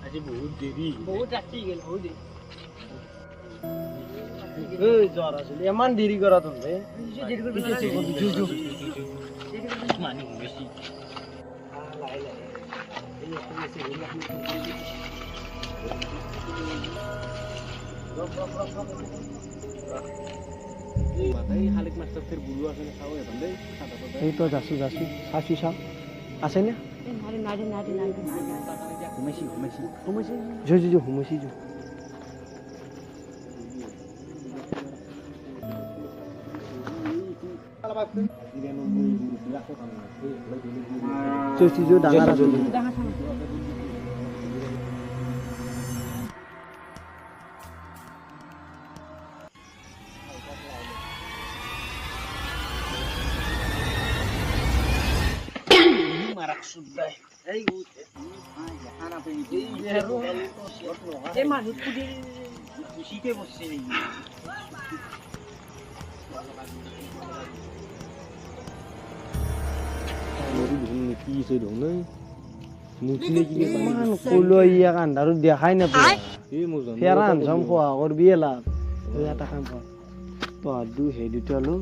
আজি বহুত দেৰি বহুত ৰাতি গেল বহুত দেৰি জ্বৰ আছিল ইমান দেৰি কৰা তহঁতে মানুহ বেছি শালিক মাছটা ফের বুলু আছে না খাও এখন দেই এই তো যাচ্ছি চাচি চাও আছে না ঘুমাইছি যো হুমাইছি যো চৈছি যো ডাঙৰ আছে marak sudah এই খানা পেনি এই মানুহ কুদি খুশিতে বসছে কি আছে ধনে মুছলে কি মান কলইয়া কান্দাৰো দেখাই নাপায় এই মজন ফেৰান সম খোৱা কৰবি লাভ এটা কাম কৰ তো দু হে দুটালো